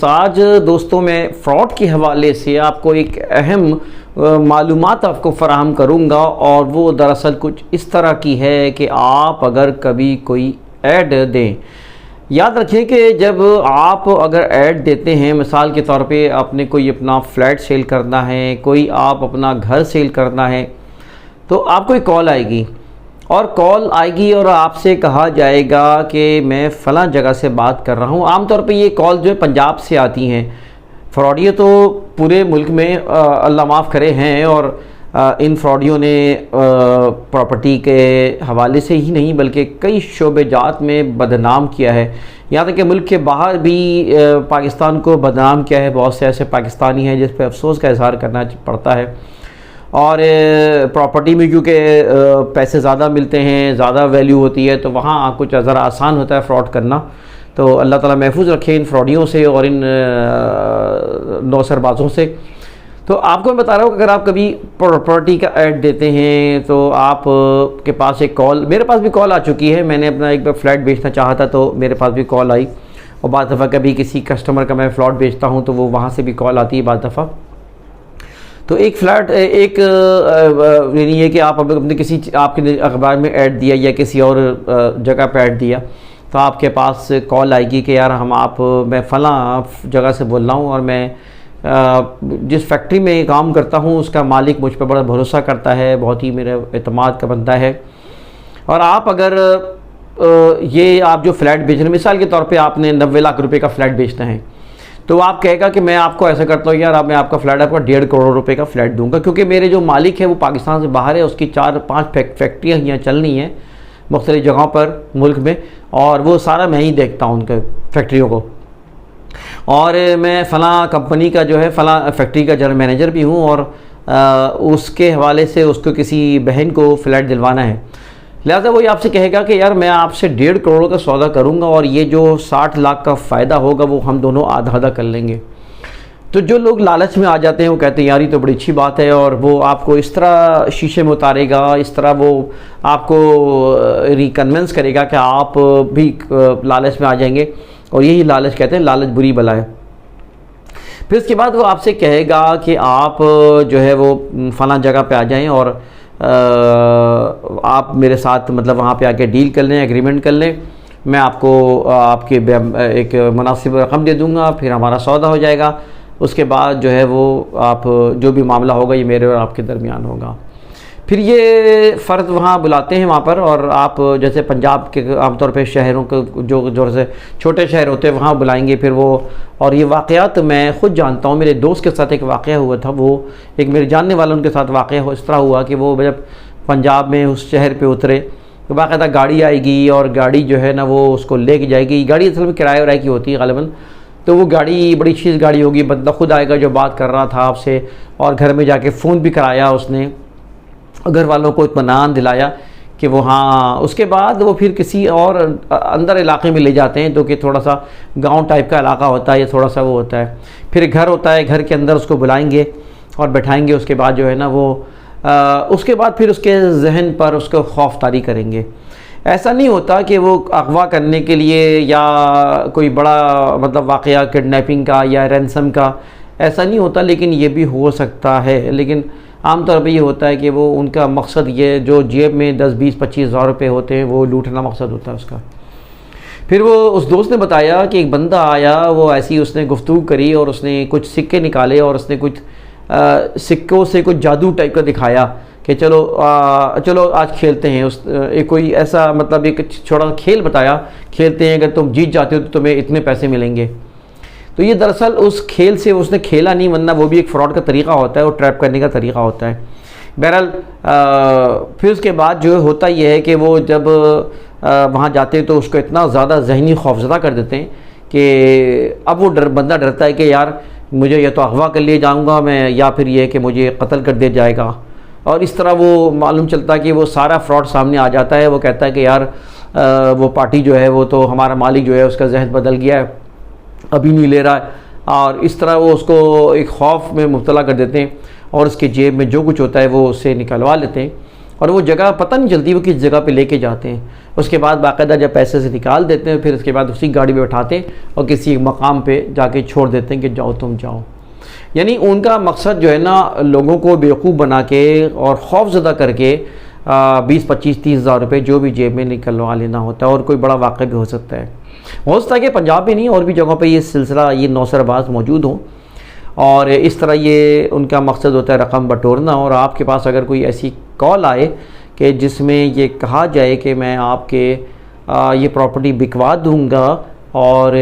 آج دوستوں میں فراڈ کے حوالے سے آپ کو ایک اہم معلومات آپ کو فراہم کروں گا، اور وہ دراصل کچھ اس طرح کی ہے کہ آپ اگر کبھی کوئی ایڈ دیں، یاد رکھیں کہ جب آپ اگر ایڈ دیتے ہیں، مثال کے طور پہ آپ نے کوئی اپنا فلیٹ سیل کرنا ہے، کوئی آپ اپنا گھر سیل کرنا ہے، تو آپ کو ایک کال آئے گی، اور کال آئے گی اور آپ سے کہا جائے گا کہ میں فلاں جگہ سے بات کر رہا ہوں۔ عام طور پہ یہ کال جو ہے پنجاب سے آتی ہیں۔ فراڈیے تو پورے ملک میں اللہ معاف کرے ہیں، اور ان فراڈیوں نے پراپرٹی کے حوالے سے ہی نہیں بلکہ کئی شعبے جات میں بدنام کیا ہے، یہاں تک کہ ملک کے باہر بھی پاکستان کو بدنام کیا ہے۔ بہت سے ایسے پاکستانی ہیں جس پہ افسوس کا اظہار کرنا پڑتا ہے، اور پراپرٹی میں کیونکہ پیسے زیادہ ملتے ہیں، زیادہ ویلیو ہوتی ہے، تو وہاں کچھ ذرا آسان ہوتا ہے فراڈ کرنا۔ تو اللہ تعالیٰ محفوظ رکھے ان فراڈیوں سے اور ان نوسر بازوں سے۔ تو آپ کو میں بتا رہا ہوں کہ اگر آپ کبھی پراپرٹی کا ایڈ دیتے ہیں تو آپ کے پاس ایک کال، میرے پاس بھی کال آ چکی ہے، میں نے اپنا ایک بار فلیٹ بیچنا چاہا تھا تو میرے پاس بھی کال آئی، اور بعض دفعہ کبھی کسی کسٹمر کا میں فلیٹ بیچتا ہوں تو وہ وہاں سے بھی کال آتی ہے بعض دفعہ۔ تو ایک فلیٹ یعنی یہ کہ آپ اپنے کسی آپ کے اخبار میں ایڈ دیا یا کسی اور جگہ پہ ایڈ دیا، تو آپ کے پاس کال آئے گی کہ یار میں فلاں جگہ سے بول رہا ہوں، اور میں جس فیکٹری میں کام کرتا ہوں اس کا مالک مجھ پہ بڑا بھروسہ کرتا ہے، بہت ہی میرے اعتماد کا بندہ ہے، اور آپ اگر یہ آپ جو فلیٹ بیچ رہے ہیں، مثال کے طور پہ آپ نے 90 لاکھ روپے کا فلیٹ بیچنا ہے، تو آپ کہے گا کہ میں آپ کو ایسا کرتا ہوں یار میں آپ کا فلیٹ آپ کو 1.5 کروڑ روپے کا فلیٹ دوں گا، کیونکہ میرے جو مالک ہے وہ پاکستان سے باہر ہے، اس کی 4-5 فیکٹریاں یہاں چلنی ہیں مختلف جگہوں پر ملک میں، اور وہ سارا میں ہی دیکھتا ہوں ان کے فیکٹریوں کو، اور میں فلاں کمپنی کا جو ہے فلاں فیکٹری کا جنرل مینیجر بھی ہوں، اور اس کے حوالے سے اس کو کسی بہن کو فلیٹ دلوانا ہے، لہٰذا وہی آپ سے کہے گا کہ یار میں آپ سے 1.5 کروڑ کا سودا کروں گا، اور یہ جو 60 لاکھ کا فائدہ ہوگا وہ ہم دونوں آدھا آدھا کر لیں گے۔ تو جو لوگ لالچ میں آ جاتے ہیں وہ کہتے ہیں یار یہ تو بڑی اچھی بات ہے، اور وہ آپ کو اس طرح شیشے میں اتارے گا، اس طرح وہ آپ کو ریکنونس کرے گا کہ آپ بھی لالچ میں آ جائیں گے، اور یہی لالچ کہتے ہیں، لالچ بری بلا ہے۔ پھر اس کے بعد وہ آپ سے کہے گا کہ آپ جو ہے وہ فلاں جگہ پہ آ جائیں، اور آپ میرے ساتھ مطلب وہاں پہ آ کے ڈیل کر لیں، ایگریمنٹ کر لیں، میں آپ کو آپ کے ایک مناسب رقم دے دوں گا، پھر ہمارا سودا ہو جائے گا، اس کے بعد جو ہے وہ آپ جو بھی معاملہ ہوگا یہ میرے اور آپ کے درمیان ہوگا۔ پھر یہ فرد وہاں بلاتے ہیں وہاں پر، اور آپ جیسے پنجاب کے عام طور پہ شہروں کے جو سے چھوٹے شہر ہوتے ہیں وہاں بلائیں گے، پھر وہ، اور یہ واقعات میں خود جانتا ہوں، میرے دوست کے ساتھ ایک واقعہ ہوا تھا، وہ ایک میرے جاننے والوں کے ساتھ واقعہ اس طرح ہوا کہ وہ جب پنجاب میں اس شہر پہ اترے تو باقاعدہ گاڑی آئے گی، اور گاڑی جو ہے نا وہ اس کو لے کے جائے گی، گاڑی اصل میں کرایہ ورائے کی ہوتی ہے غالباً، تو وہ گاڑی بڑی چیز گاڑی ہوگی، بندہ خود آئے گا جو بات کر رہا تھا آپ سے، اور گھر میں جا کے فون بھی کرایا اس نے، گھر والوں کو اطمینان دلایا کہ وہ ہاں، اس کے بعد وہ پھر کسی اور اندر علاقے میں لے جاتے ہیں جو کہ تھوڑا سا گاؤں ٹائپ کا علاقہ ہوتا ہے، یا تھوڑا سا وہ ہوتا ہے، پھر گھر ہوتا ہے، گھر کے اندر اس کو بلائیں گے اور بٹھائیں گے، اس کے بعد جو ہے نا وہ اس کے بعد پھر اس کے ذہن پر اس کو خوف طاری کریں گے۔ ایسا نہیں ہوتا کہ وہ اغوا کرنے کے لیے یا کوئی بڑا مطلب واقعہ کڈنیپنگ کا یا رینسم کا ایسا نہیں ہوتا، لیکن یہ بھی ہو سکتا ہے، لیکن عام طور پہ یہ ہوتا ہے کہ وہ ان کا مقصد یہ جو جیب میں 10-20-25 ہزار روپے ہوتے ہیں وہ لوٹنا مقصد ہوتا ہے اس کا۔ پھر وہ اس دوست نے بتایا کہ ایک بندہ آیا، وہ ایسی اس نے گفتگو کری، اور اس نے کچھ سکے نکالے، اور اس نے کچھ سکوں سے کچھ جادو ٹائپ کا دکھایا کہ چلو آج کھیلتے ہیں، ایک کوئی ایسا مطلب ایک چھوٹا کھیل بتایا، کھیلتے ہیں، اگر تم جیت جاتے ہو تو تمہیں اتنے پیسے ملیں گے۔ تو یہ دراصل اس کھیل سے اس نے کھیلا نہیں، ورنہ وہ بھی ایک فراڈ کا طریقہ ہوتا ہے، اور ٹریپ کرنے کا طریقہ ہوتا ہے۔ بہرحال پھر اس کے بعد جو ہوتا یہ ہے کہ وہ جب وہاں جاتے ہیں تو اس کو اتنا زیادہ ذہنی خوفزدہ کر دیتے ہیں کہ اب وہ بندہ ڈرتا ہے کہ یار مجھے یا تو اغوا کر لیے جاؤں گا میں، یا پھر یہ کہ مجھے قتل کر دیا جائے گا، اور اس طرح وہ معلوم چلتا ہے کہ وہ سارا فراڈ سامنے آ جاتا ہے۔ وہ کہتا ہے کہ یار وہ پارٹی جو ہے وہ تو ہمارا مالک جو ہے اس کا ذہن بدل گیا ہے، ابھی نہیں لے رہا ہے، اور اس طرح وہ اس کو ایک خوف میں مبتلا کر دیتے ہیں، اور اس کے جیب میں جو کچھ ہوتا ہے وہ اس سے نکلوا لیتے ہیں، اور وہ جگہ پتہ نہیں چلتی وہ کس جگہ پہ لے کے جاتے ہیں. اس کے بعد باقاعدہ جب پیسے سے نکال دیتے ہیں پھر اس کے بعد اسی گاڑی میں بٹھاتے اور کسی مقام پہ جا کے چھوڑ دیتے ہیں کہ جاؤ تم جاؤ. یعنی ان کا مقصد جو ہے نا لوگوں کو بیوقوف بنا کے اور خوف زدہ کر کے 20-25-30 ہزار روپے جو بھی جیب میں نکلوا لینا ہوتا ہے, اور کوئی بڑا واقعہ بھی ہو سکتا ہے. ہو سکتا ہے کہ پنجاب میں نہیں اور بھی جگہوں پہ یہ سلسلہ یہ نوسر باز موجود ہوں, اور اس طرح یہ ان کا مقصد ہوتا ہے رقم بٹورنا. اور آپ کے پاس اگر کوئی ایسی کال آئے کہ جس میں یہ کہا جائے کہ میں آپ کے یہ پراپرٹی بکوا دوں گا, اور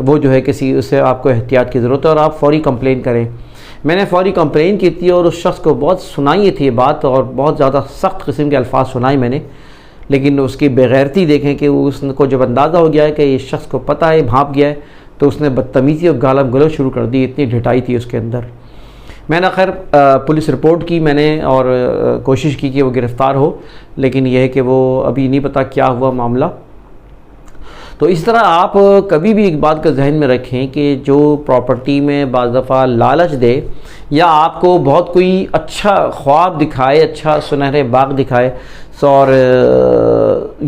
وہ جو ہے کسی اس سے آپ کو احتیاط کی ضرورت ہے اور آپ فوری کمپلین کریں. میں نے فوری کمپلین کی تھی اور اس شخص کو بہت سنائی تھی یہ بات, اور بہت زیادہ سخت قسم کے الفاظ سنائے میں نے, لیکن اس کی بےغیرتی دیکھیں کہ اس کو جب اندازہ ہو گیا ہے کہ یہ شخص کو پتہ ہے بھانپ گیا ہے, تو اس نے بدتمیزی اور گالم گلوچ شروع کر دی. اتنی ڈھٹائی تھی اس کے اندر. میں نے خیر پولیس رپورٹ کی میں نے اور کوشش کی کہ وہ گرفتار ہو, لیکن یہ ہے کہ وہ ابھی نہیں پتہ کیا ہوا معاملہ. تو اس طرح آپ کبھی بھی ایک بات کا ذہن میں رکھیں کہ جو پراپرٹی میں بعض دفعہ لالچ دے یا آپ کو بہت کوئی اچھا خواب دکھائے, اچھا سنہرے باغ دکھائے, اور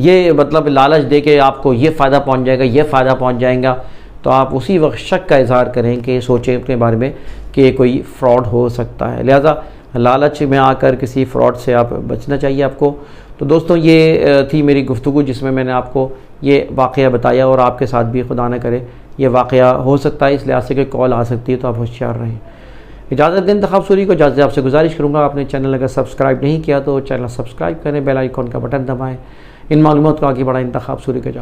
یہ مطلب لالچ دے کہ آپ کو یہ فائدہ پہنچ جائے گا, یہ فائدہ پہنچ جائے گا, تو آپ اسی وقت شک کا اظہار کریں کہ سوچیں اپنے بارے میں کہ کوئی فراڈ ہو سکتا ہے. لہذا لالچ میں آ کر کسی فراڈ سے آپ بچنا چاہیے آپ کو. تو دوستوں یہ تھی میری گفتگو جس میں نے آپ کو یہ واقعہ بتایا, اور آپ کے ساتھ بھی خدا نہ کرے یہ واقعہ ہو سکتا ہے, اس لحاظ سے کہ کال آ سکتی ہے, تو آپ ہوشیار رہیں. اجازت دیں انتخاب سوری کو, اجازت آپ سے گزارش کروں گا آپ نے چینل اگر سبسکرائب نہیں کیا تو چینل سبسکرائب کریں, بیل آئیکن کا بٹن دبائیں. ان معلومات کو آگے بڑھائیں. انتخاب سوری کا اجازت.